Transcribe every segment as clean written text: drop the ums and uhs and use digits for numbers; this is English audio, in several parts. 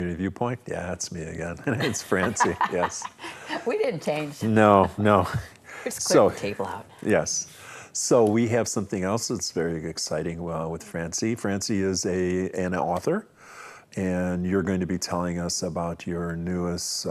Community Viewpoint? Yeah, that's me again. It's Francine, yes. We didn't change. No, no. We just cleared the table out. Yes. So we have something else that's very exciting with Francine. Francine is an author, and you're going to be telling us about your newest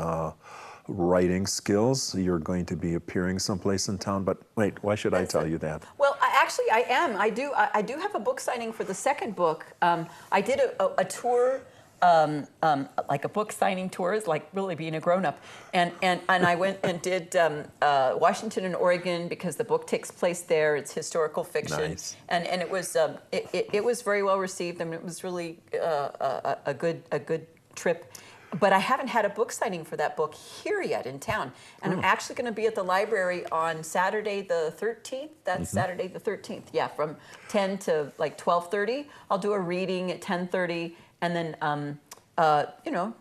writing skills. You're going to be appearing someplace in town, but wait, why should I tell you that? Well, actually, I am. I do have a book signing for the second book. I did a tour, like a book signing tour, is like really being a grown-up. And I went and did Washington and Oregon because the book takes place there. It's historical fiction. Nice. And it was very well received. I mean, it was really a good trip. But I haven't had a book signing for that book here yet in town. And I'm actually going to be at the library on Saturday the 13th. That's Saturday the 13th, yeah, from 10 to like 12:30. I'll do a reading at 10:30, and then,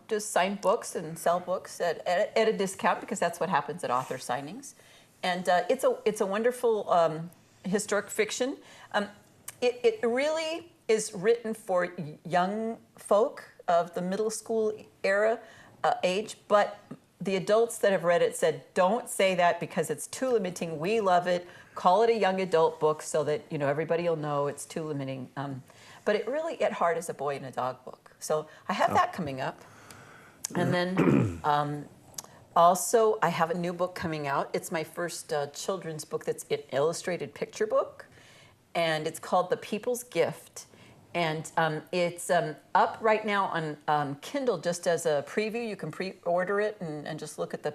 just sign books and sell books at a discount, because that's what happens at author signings. And it's a wonderful historic fiction. It really is written for young folk of the middle school era age, but the adults that have read it said, don't say that because it's too limiting. We love it. Call it a young adult book so that everybody will know it's too limiting. But it really, at heart, is a boy and a dog book. So I have that coming up. And then also I have a new book coming out. It's my first children's book that's an illustrated picture book. And it's called The People's Gift. And it's up right now on Kindle just as a preview. You can pre-order it and just look at the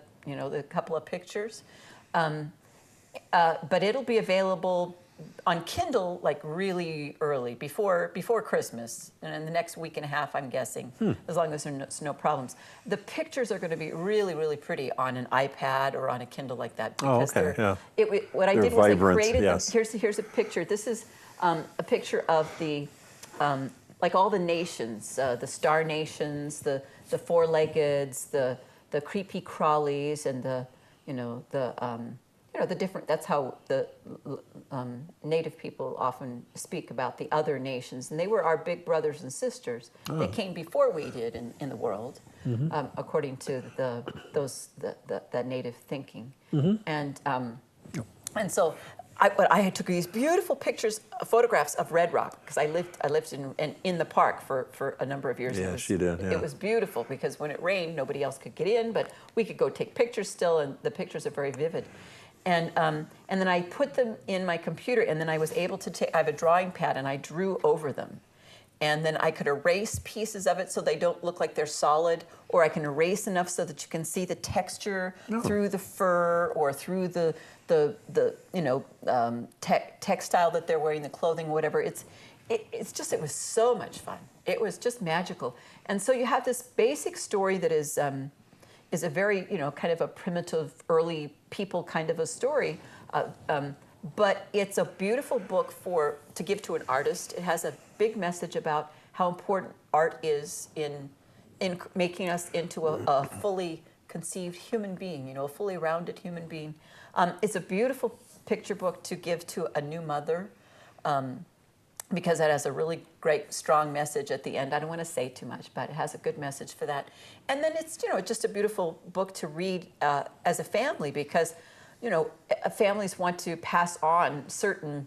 couple of pictures. But it'll be available on Kindle like really early, before Christmas, and in the next week and a half, I'm guessing, as long as there's no problems. The pictures are going to be really, really pretty on an iPad or on a Kindle like that. Because what I they're did was vibrant, I created yes. Here's a picture. This is a picture of the like all the nations, the star nations, the four-leggeds, the creepy crawlies, and the different. That's how the Native people often speak about the other nations, and they were our big brothers and sisters. Oh. They came before we did in the world, according to the Native thinking, and so. I took these beautiful photographs of Red Rock, because I lived in the park for a number of years. Yeah, she did. Yeah. It was beautiful because when it rained, nobody else could get in, but we could go take pictures still, and the pictures are very vivid. And then I put them in my computer, and then I was able to I have a drawing pad, and I drew over them. And then I could erase pieces of it so they don't look like they're solid, or I can erase enough so that you can see the texture through the fur or through the textile that they're wearing, the clothing, whatever. It was so much fun. It was just magical. And so you have this basic story that is a very kind of a primitive early people kind of a story. But it's a beautiful book to give to an artist. It has a big message about how important art is in making us into a fully conceived human being, a fully rounded human being. It's a beautiful picture book to give to a new mother, because it has a really great, strong message at the end. I don't want to say too much, but it has a good message for that. And then it's just a beautiful book to read as a family, because families want to pass on certain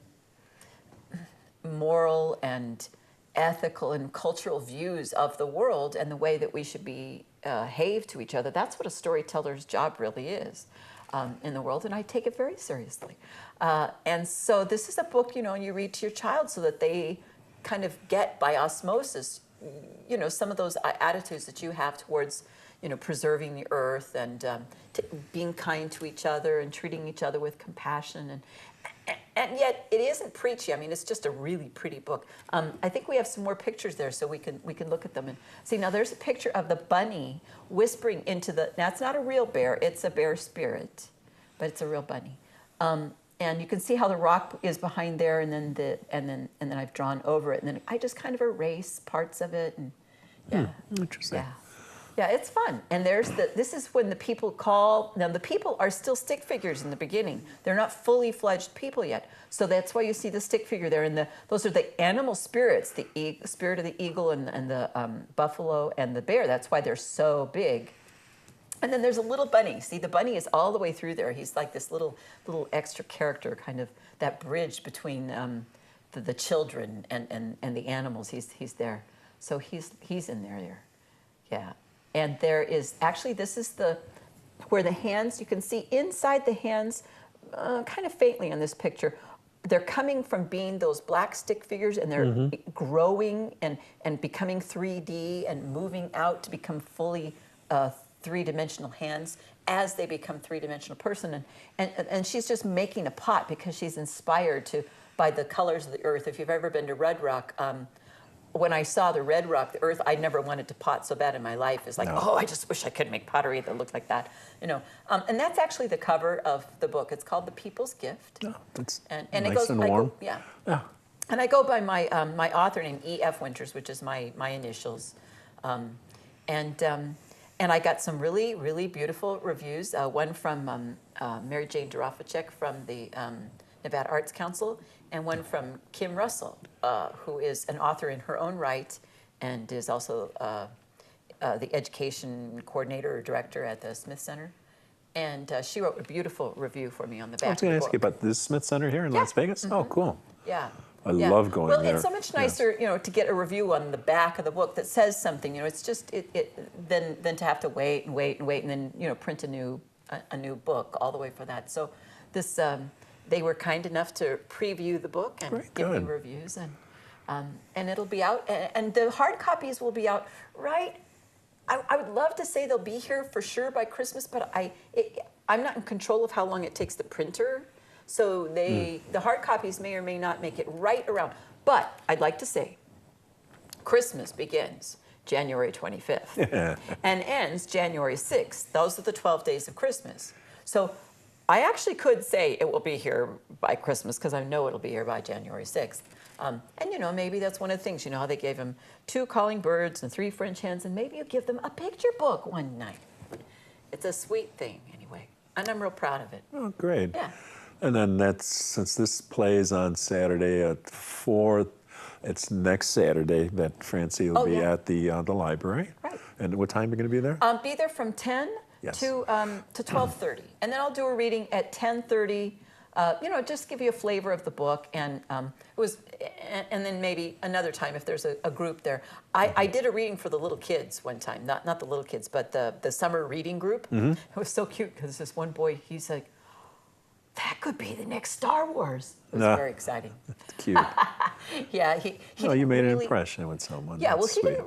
moral and ethical and cultural views of the world and the way that we should behave to each other. That's what a storyteller's job really is in the world, and I take it very seriously. And so this is a book, you read to your child so that they kind of get by osmosis, some of those attitudes that you have towards preserving the earth and being kind to each other and treating each other with compassion. And yet it isn't preachy. I mean, it's just a really pretty book. I think we have some more pictures there, so we can look at them and see. Now, there's a picture of the bunny whispering into the. Now, it's not a real bear; it's a bear spirit, but it's a real bunny. And you can see how the rock is behind there, and then I've drawn over it, and then I just kind of erase parts of it, and Interesting. Yeah. Yeah, it's fun. And this is when the people call, now the people are still stick figures in the beginning. They're not fully fledged people yet. So that's why you see the stick figure there. And those are the animal spirits, the spirit of the eagle and the buffalo and the bear. That's why they're so big. And then there's a little bunny. See, the bunny is all the way through there. He's like this little extra character, kind of that bridge between the children and the animals. He's there. So he's in there. Yeah. And there is, actually, this is where the hands, you can see inside the hands, kind of faintly on this picture, they're coming from being those black stick figures, and they're growing and becoming 3D and moving out to become fully three-dimensional hands as they become three-dimensional person. And she's just making a pot because she's inspired by the colors of the earth. If you've ever been to Red Rock, when I saw the red rock, the earth, I never wanted to pot so bad in my life. It's like, oh, I just wish I could make pottery that looked like that, And that's actually the cover of the book. It's called The People's Gift. Oh, that's and nice it goes, and warm. Yeah. And I go by my my author named E.F. Winters, which is my initials, and I got some really, really beautiful reviews. One from Mary Jane Dorofacek from the Nevada Arts Council, and one from Kim Russell, who is an author in her own right and is also the education coordinator or director at the Smith Center. And she wrote a beautiful review for me on the back. I was going to ask you about this Smith Center here in Las Vegas. Oh, cool. Yeah. I love going there. Well, it's so much nicer, to get a review on the back of the book that says something. It's just than to have to wait and then print a new book all the way for that. So this they were kind enough to preview the book and give me reviews, and it'll be out. And the hard copies will be out right. I would love to say they'll be here for sure by Christmas, but I'm not in control of how long it takes the printer. So the hard copies may or may not make it right around. But I'd like to say Christmas begins January 25th and ends January 6th. Those are the 12 days of Christmas. So I actually could say it will be here by Christmas because I know it'll be here by January 6th. And, maybe that's one of the things, how they gave him 2 calling birds and 3 French hens, and maybe you give them a picture book one night. It's a sweet thing anyway, and I'm real proud of it. Oh, great. Yeah. And then since this plays on Saturday at 4, it's next Saturday that Francine will be at the library. Right. And what time are you going to be there? Be there from 10 to 12:30, and then I'll do a reading at 10:30. Just give you a flavor of the book, and and then maybe another time if there's a group there. I did a reading for the little kids one time, not the little kids, but the summer reading group. It was so cute because this one boy, he's like, that could be the next Star Wars. It was very exciting. That's cute. Yeah, you made an impression with someone. Yeah, That's he sweet.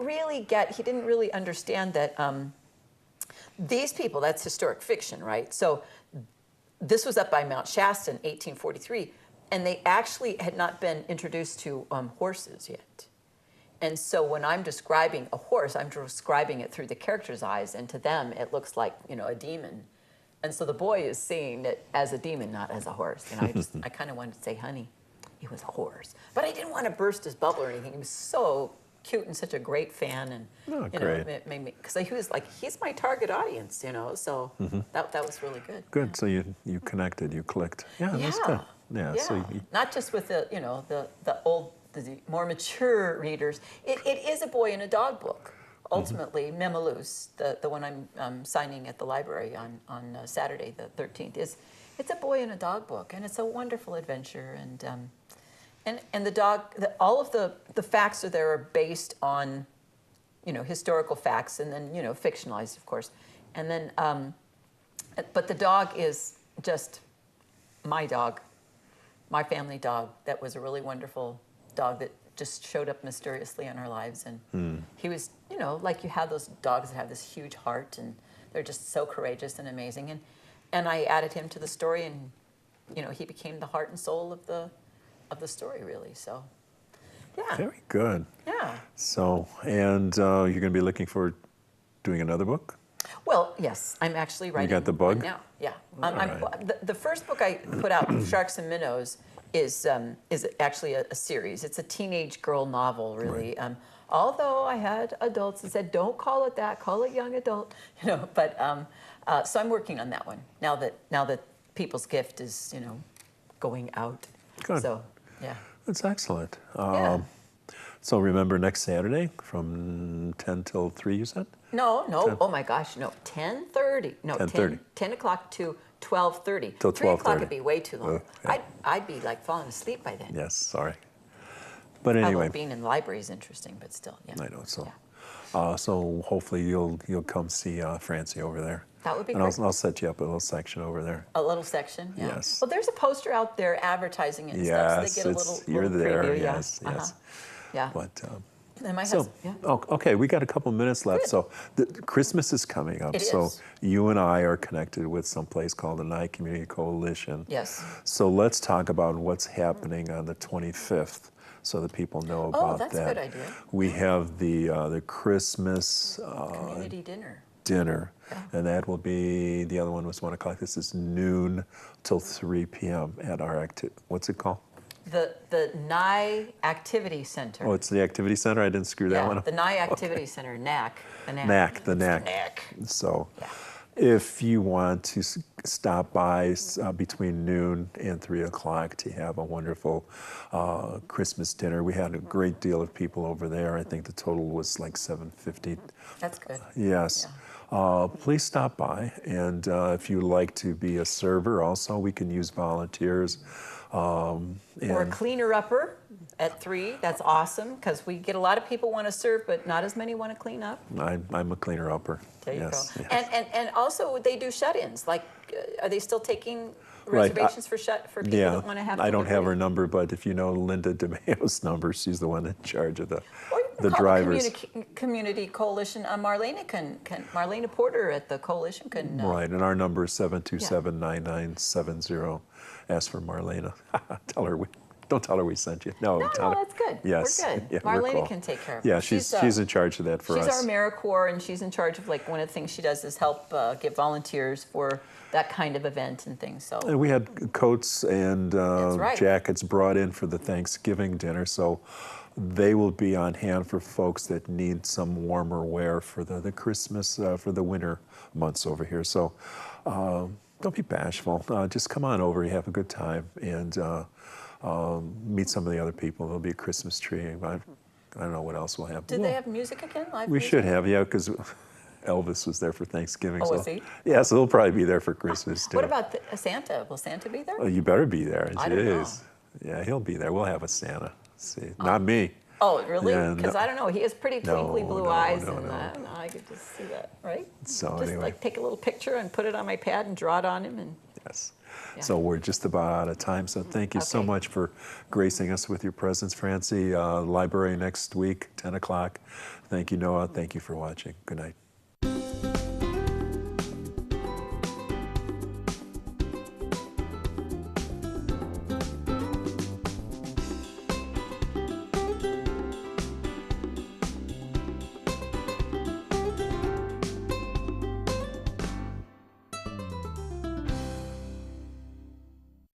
didn't really understand that these people, that's historic fiction, right? So this was up by Mount Shasta in 1843, and they actually had not been introduced to horses yet. And so when I'm describing a horse, I'm describing it through the character's eyes, and to them it looks like, a demon. And so the boy is seeing it as a demon, not as a horse. I kind of wanted to say, honey, it was a horse. But I didn't want to burst his bubble or anything. He was so cute and such a great fan. And, it made me, because he was like, he's my target audience, so that was really good. Good, Yeah. so you connected, you clicked. Yeah, that's good. Yeah. So not just with the more mature readers. It is a boy and a dog book. Ultimately, Memalus, the one I'm signing at the library on Saturday the 13th, it's a boy and a dog book, and it's a wonderful adventure. And the dog, all of the facts are based on, historical facts, and then fictionalized, of course. And then, but the dog is just my dog, my family dog. That was a really wonderful dog that just showed up mysteriously in our lives, and he was, like you have those dogs that have this huge heart, and they're just so courageous and amazing, and I added him to the story, and he became the heart and soul of the story, really. So, yeah. Very good. Yeah. So, and you're going to be looking for doing another book? Well, yes, I'm actually writing. You got the bug? one now. Yeah. The first book I put out, Sharks and Minnows, is actually a series. It's a teenage girl novel, really. Right. Although I had adults that said, "Don't call it that. Call it young adult." But so I'm working on that one now that People's Gift is going out. Good. So yeah. That's excellent. Yeah. So remember next Saturday from 10 till 3, you said? No. 10. Oh my gosh, no. 10:30. No, 10:30. 10 o'clock to 12:30. Till 3 o'clock 12:30. would be way too long. Yeah. I'd be like falling asleep by then. Yes, sorry. But Although anyway, being in the library is interesting, but still, yeah. I know. So, Yeah. so hopefully you'll come see Francie over there. That would be and great. I'll set you up a little section over there. A little section, yeah. Yes. Well, there's a poster out there advertising it and stuff, so they get a you're little there. preview. Yes, Yeah. yes. Yeah. But And my so, husband, yeah. oh, okay, we got a couple minutes left. Good. So Christmas is coming up. It so is. you and I are connected with some place called the Nye Community Coalition. Yes. So let's talk about what's happening on the 25th, so that people know about that's that. a good idea. We have the Christmas Community dinner. dinner, Yeah. and that will be, the other one was 1 o'clock. This is noon till 3 p.m. at our what's it called? The Nye Activity Center. Oh, it's the Activity Center. I didn't screw that one Yeah, up. the Nye Activity Center, NAC. The NAC. NAC, the It's NAC. NAC. So Yeah. if you want to stop by between noon and 3 o'clock to have a wonderful Christmas dinner, we had a great deal of people over there. I think the total was like 750. That's good. Yes. Please stop by. And if you'd like to be a server also, we can use volunteers. Or a cleaner-upper at 3. That's awesome, because we get a lot of people want to serve, but not as many want to clean up. I'm a cleaner-upper. There you Yes, go. yes. And also they do shut-ins. Like, are they still taking Right, reservations for people Yeah, that want to have? I don't have her delivery? number, but if you know Linda DeMeo's number, she's the one in charge of the Or you can the call drivers. the community coalition. Marlena Marlena Porter at the coalition can. Right, and our number is 727-9970. Ask for Marlena. Don't tell her we sent you. No, tell her. that's good. Yes. We're good. Yeah, we're Marlena cool. can take care of it. Yeah, she's in charge of that for us. She's our AmeriCorps, and she's in charge of, like, one of the things she does is help get volunteers for that kind of event and things. So And we had coats and right. jackets brought in for the Thanksgiving dinner, so they will be on hand for folks that need some warmer wear for the Christmas, for the winter months over here. So don't be bashful. Just come on over, you have a good time, and meet some of the other people. There'll be a Christmas tree. I don't know what else we'll have. did they have music again? Live We music? should have, yeah, because Elvis was there for Thanksgiving. Oh, so, was he? Yeah, so they'll probably be there for Christmas too. What about Santa? Will Santa be there? Oh, you better be there. I don't know. Yeah, he'll be there. We'll have a Santa. See, not me. Oh, really? Yeah, Because no. I don't know. He has pretty twinkly blue no, eyes, no, and no. I don't know. I could just see that, right? So Just anyway, like take a little picture and put it on my pad and draw it on him, and yes. Yeah. So we're just about out of time. So thank you so Okay. much for gracing us with your presence, Francie. Library next week, 10 o'clock. Thank you, Noah. Thank you for watching. Good night.